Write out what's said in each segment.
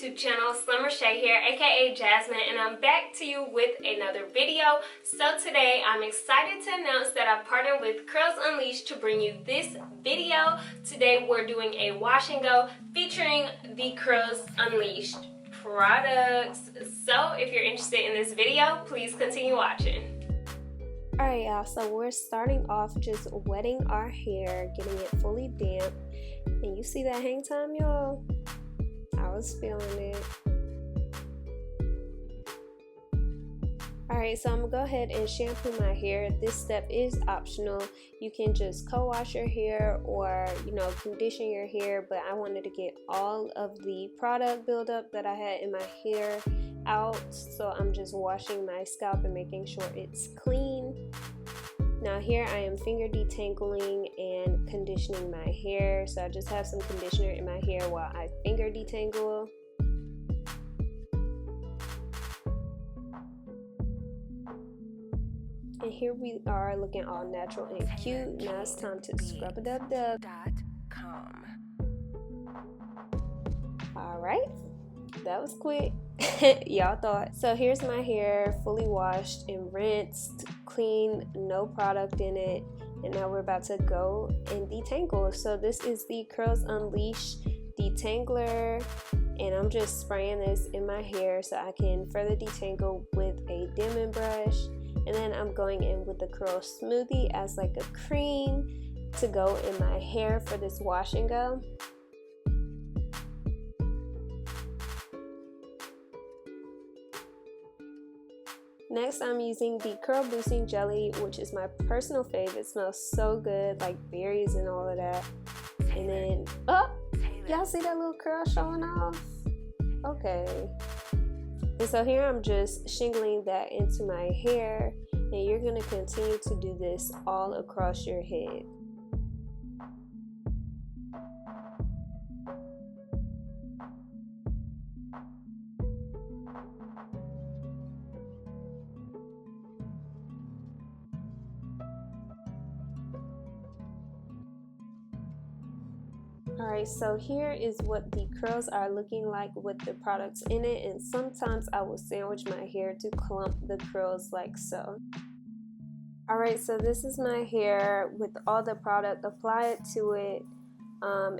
YouTube channel. Reshae here, aka Jasmine, and I'm back to you with another video. So today I'm excited to announce that I've partnered with Curls Unleashed to bring you this video. Today we're doing a wash and go featuring the Curls Unleashed products. So if you're interested in this video, please continue watching. Alright y'all, so we're starting off just wetting our hair, getting it fully damp. And you see that hang time, y'all? I was feeling it. Alright, so I'm gonna go ahead and shampoo my hair. This step is optional. You can just co-wash your hair or, condition your hair, but I wanted to get all of the product buildup that I had in my hair out, so I'm just washing my scalp and making sure it's clean. Now here I am finger detangling and conditioning my hair, so I just have some conditioner in my hair while I finger detangle. And here we are looking all natural and cute. Now it's time to scrub it up. Alright, that was quick. Y'all thought. So here's my hair fully washed and rinsed, clean, no product in it, and now we're about to go and detangle. So this is the Curls Unleashed Detangler, and I'm just spraying this in my hair so I can further detangle with a dimming brush. And then I'm going in with the Curl Smoothie as like a cream to go in my hair for this wash and go. Next, I'm using the Curl Boosting Jelly, which is my personal favorite. It smells so good, like berries and all of that. And then, y'all see that little curl showing off? Okay. And so here I'm just shingling that into my hair, and you're going to continue to do this all across your head. Alright, so here is what the curls are looking like with the products in it, and sometimes I will sandwich my hair to clump the curls like so. Alright, so this is my hair with all the product applied to it.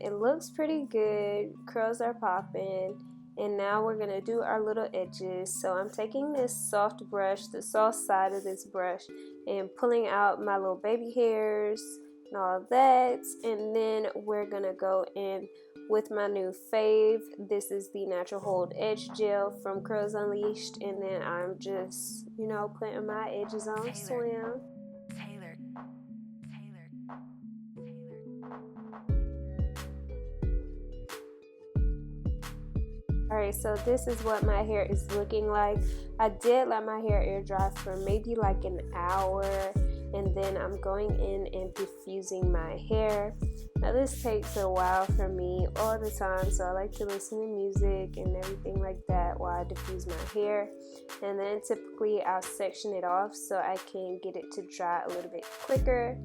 It looks pretty good, curls are popping, and now we're going to do our little edges. So I'm taking this soft brush, the soft side of this brush, and pulling out my little baby hairs and all that, and then we're gonna go in with my new fave. This is the Natural Hold Edge Gel from Curls Unleashed, and then I'm just putting my edges on swim. Alright, so this is what my hair is looking like. I did let my hair air dry for maybe like an hour, and then I'm going in and diffusing my hair. Now this takes a while for me all the time, so I like to listen to music and everything like that while I diffuse my hair. And then typically I'll section it off so I can get it to dry a little bit quicker.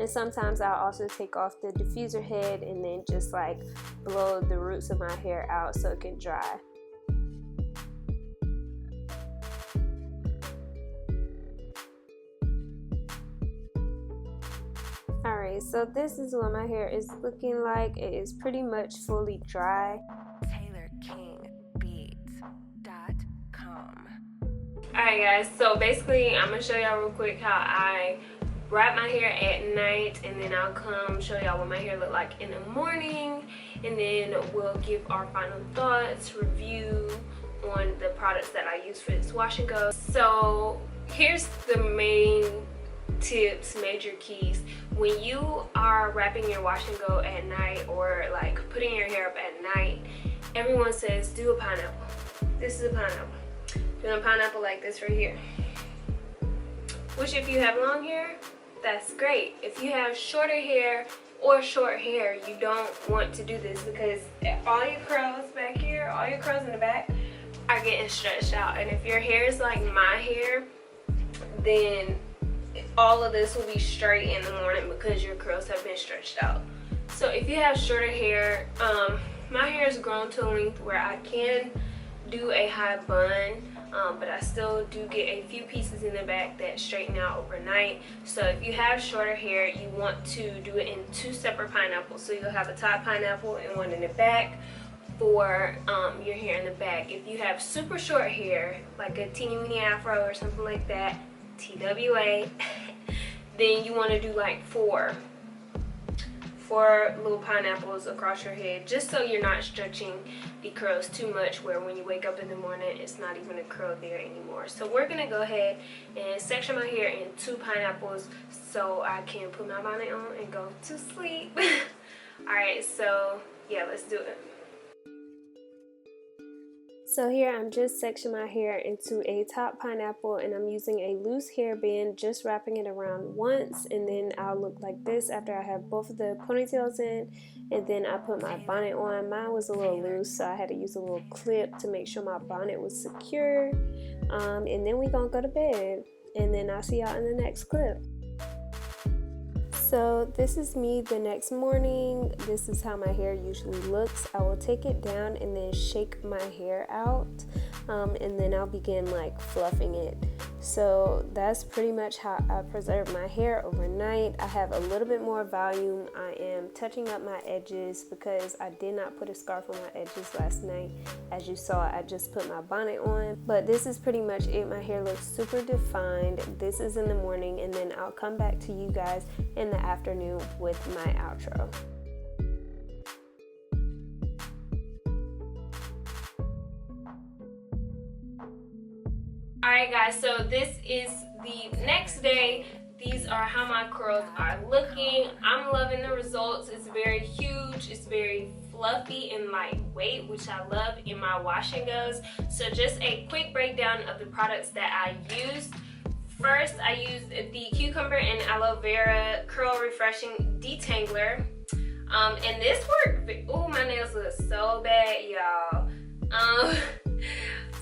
And sometimes I'll also take off the diffuser head and then just like blow the roots of my hair out so it can dry. Alright, so this is what my hair is looking like. It is pretty much fully dry. Alright guys, so basically I'm going to show y'all real quick how I wrap my hair at night, and then I'll come show y'all what my hair look like in the morning, and then we'll give our final thoughts, review on the products that I use for this wash and go. So here's the main tips, major keys. When you are wrapping your wash and go at night, or like putting your hair up at night, everyone says do a pineapple. This is a pineapple. Do a pineapple like this right here. Which, if you have long hair, that's great. If you have shorter hair or short hair, you don't want to do this, because all your curls back here, all your curls in the back are getting stretched out. And if your hair is like my hair, then all of this will be straight in the morning because your curls have been stretched out. So if you have shorter hair, my hair has grown to a length where I can do a high bun, but I still do get a few pieces in the back that straighten out overnight. So if you have shorter hair, you want to do it in 2 separate pineapples. So you'll have a top pineapple and one in the back for your hair in the back. If you have super short hair, like a teeny weeny afro or something like that, TWA, then you want to do like four little pineapples across your head, just so you're not stretching the curls too much where when you wake up in the morning it's not even a curl there anymore. So we're gonna go ahead and section my hair in 2 pineapples so I can put my bonnet on and go to sleep. Alright, so yeah, let's do it. So here I'm just sectioning my hair into a top pineapple, and I'm using a loose hairband, just wrapping it around once, and then I'll look like this after I have both of the ponytails in. And then I put my bonnet on. Mine was a little loose, so I had to use a little clip to make sure my bonnet was secure. And then we gonna go to bed, and then I'll see y'all in the next clip. So this is me the next morning. This is how my hair usually looks. I will take it down and then shake my hair out, and then I'll begin like fluffing it. So that's pretty much how I preserve my hair overnight. I have a little bit more volume. I am touching up my edges because I did not put a scarf on my edges last night. As you saw, I just put my bonnet on. But this is pretty much it. My hair looks super defined. This is in the morning, and then I'll come back to you guys in the afternoon with my outro. Alright guys, so this is the next day. These are how my curls are looking. I'm loving the results. It's very huge, it's very fluffy and lightweight, which I love in my wash and goes. So just a quick breakdown of the products that I used. First, I used the Cucumber and Aloe Vera Curl Refreshing Detangler. And this worked. Oh, my nails look so bad, y'all.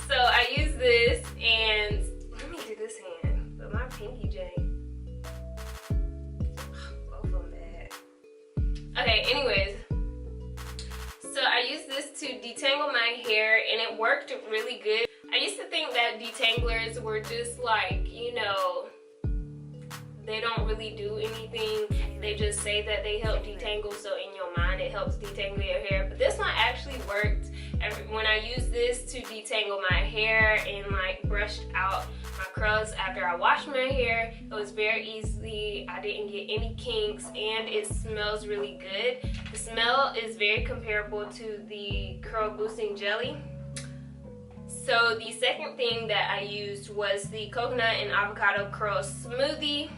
So I used this, and let me do this hand with my pinky J. Both of them bad. Okay, anyways. So I used this to detangle my hair, and it worked really good. I used to think that detanglers were just like, you know, they don't really do anything. They just say that they help detangle, so in your mind it helps detangle your hair. But this one actually worked. When I used this to detangle my hair and like brushed out my curls after I washed my hair, it was very easy. I didn't get any kinks, and it smells really good. The smell is very comparable to the curl boosting jelly. So the second thing that I used was the coconut and avocado curl smoothie.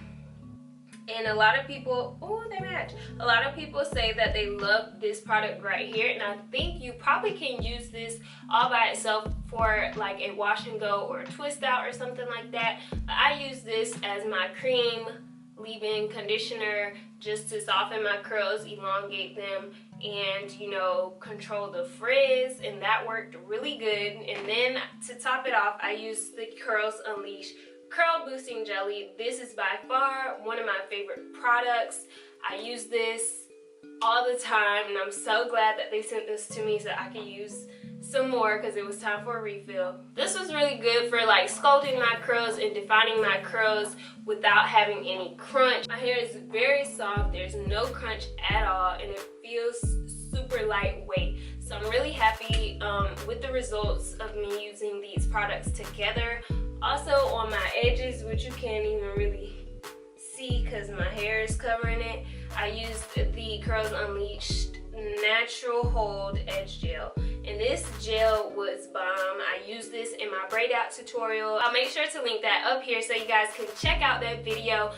And a lot of people, oh, they match. A lot of people say that they love this product right here, and I think you probably can use this all by itself for like a wash and go or a twist out or something like that. But I use this as my cream leave-in conditioner just to soften my curls, elongate them, and you know, control the frizz, and that worked really good. And then to top it off, I used the Curls Unleashed Curl Boosting Jelly. This is by far one of my favorite products. I use this all the time, and I'm so glad that they sent this to me so I can use some more because it was time for a refill. This was really good for like sculpting my curls and defining my curls without having any crunch. My hair is very soft, there's no crunch at all, and it feels super lightweight. So I'm really happy with the results of me using these products together. Also on my edges, which you can't even really see because my hair is covering it, I used the Curls Unleashed Natural Hold Edge Gel. And this gel was bomb. I used this in my braid out tutorial. I'll make sure to link that up here so you guys can check out that video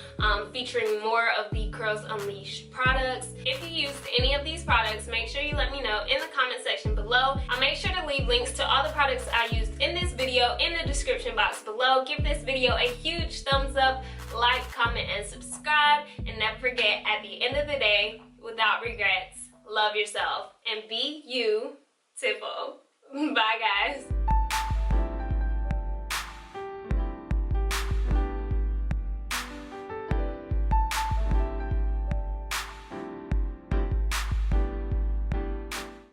featuring more of the Curls Unleashed products. If you used any of these products, make sure you let me know in the comment section below. I'll make sure to leave links to all the products I used in this video in the description box below. Give this video a huge thumbs up, like, comment, and subscribe. And never forget, at the end of the day, without regrets, love yourself and be you. Bye guys.